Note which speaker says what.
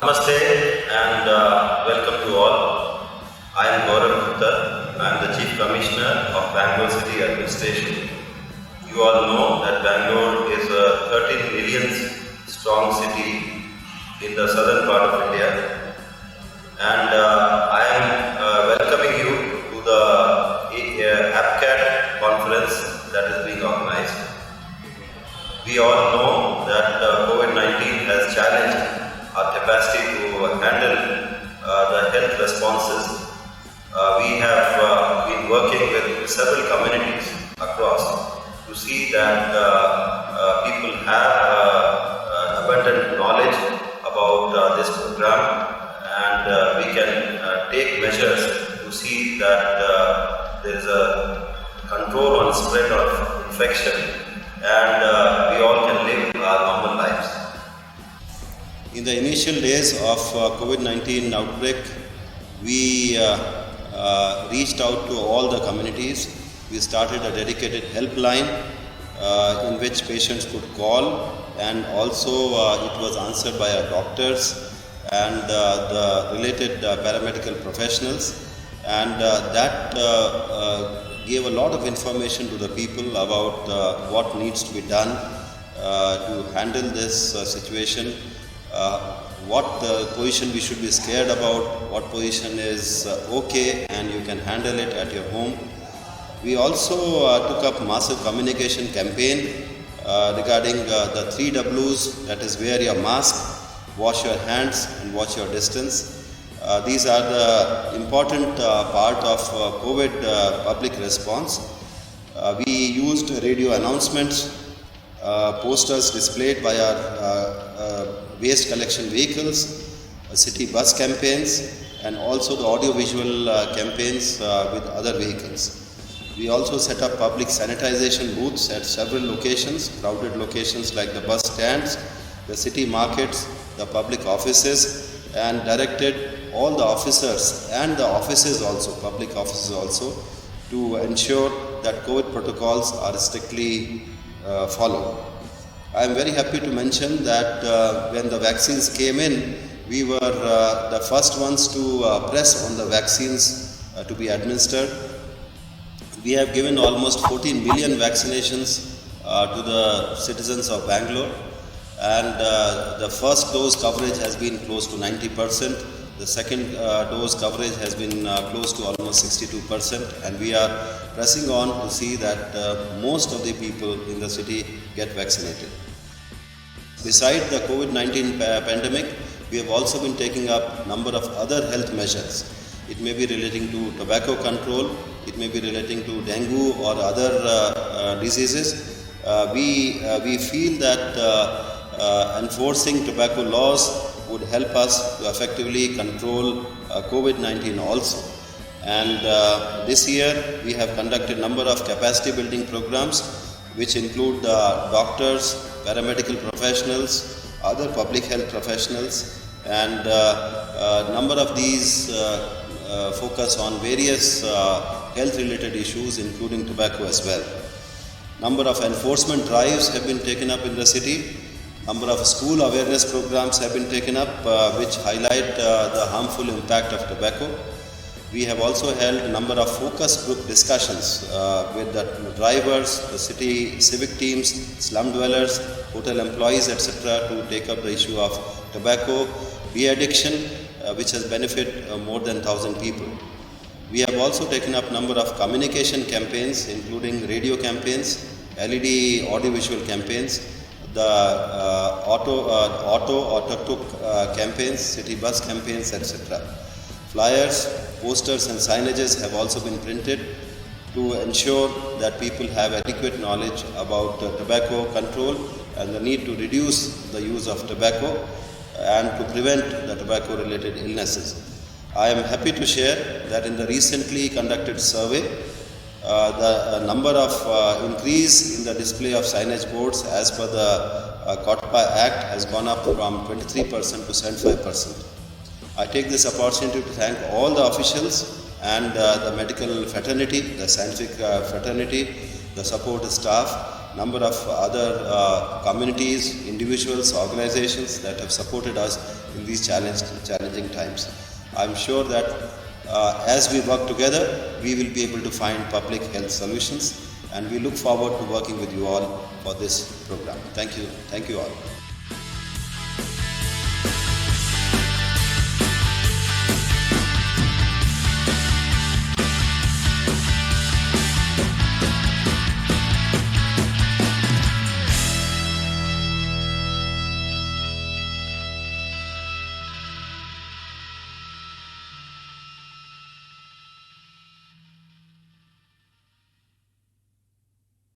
Speaker 1: Namaste and welcome to all. I am Gaurav Gupta. I am the Chief Commissioner of Bangalore City Administration. You all know that Bangalore is a 13 million strong city in the southern part of India, and I am welcoming you to the APCAT conference that is being organized. We all know that COVID-19 has challenged our capacity to handle the health responses. We have been working with several communities across to see that people have abundant knowledge about this program, and we can take measures to see that there is a control on spread of infection, and we all can live our normal lives. In the initial days of COVID-19 outbreak, we reached out to all the communities. We started a dedicated helpline in which patients could call, and also it was answered by our doctors and the related paramedical professionals, and that gave a lot of information to the people about what needs to be done to handle this situation. What position we should be scared about, what position is okay and you can handle it at your home. We also took up massive communication campaign regarding the 3 W's, that is wear your mask, wash your hands and watch your distance. These are the important part of COVID public response. We used radio announcements, posters displayed by our waste collection vehicles, city bus campaigns, and also the audio-visual campaigns with other vehicles. We also set up public sanitization booths at several locations, crowded locations like the bus stands, the city markets, the public offices, and directed all the officers and the offices also, public offices also, to ensure that COVID protocols are strictly followed. I am very happy to mention that when the vaccines came in, we were the first ones to press on the vaccines to be administered. We have given almost 14 million vaccinations to the citizens of Bangalore, and the first dose coverage has been close to 90%. The second dose coverage has been close to almost 62%, and we are pressing on to see that most of the people in the city get vaccinated. Besides the COVID-19 pandemic, we have also been taking up a number of other health measures. It may be relating to tobacco control, it may be relating to dengue or other diseases. We feel that enforcing tobacco laws would help us to effectively control COVID-19 also. And this year we have conducted a number of capacity building programs which include doctors, paramedical professionals, other public health professionals, and a number of these focus on various health related issues including tobacco as well. Number of enforcement drives have been taken up in the city. Number of school awareness programs have been taken up which highlight the harmful impact of tobacco. We have also held a number of focus group discussions with the drivers, the city civic teams, slum dwellers, hotel employees, etc. to take up the issue of tobacco de-addiction, which has benefited more than 1,000 people. We have also taken up a number of communication campaigns, including radio campaigns, LED audiovisual campaigns, the auto or tuk-tuk campaigns, city bus campaigns, etc. Flyers, posters and signages have also been printed to ensure that people have adequate knowledge about tobacco control and the need to reduce the use of tobacco and to prevent the tobacco related illnesses. I am happy to share that in the recently conducted survey, the number of increase in the display of signage boards as per the COTPA Act has gone up from 23% to 75%. I take this opportunity to thank all the officials and the medical fraternity, the scientific fraternity, the support staff, number of other communities, individuals, organizations that have supported us
Speaker 2: in these challenging times. I'm sure that as we work together, we will be able to find public health solutions, and we look forward to working with you all for this program. Thank you all.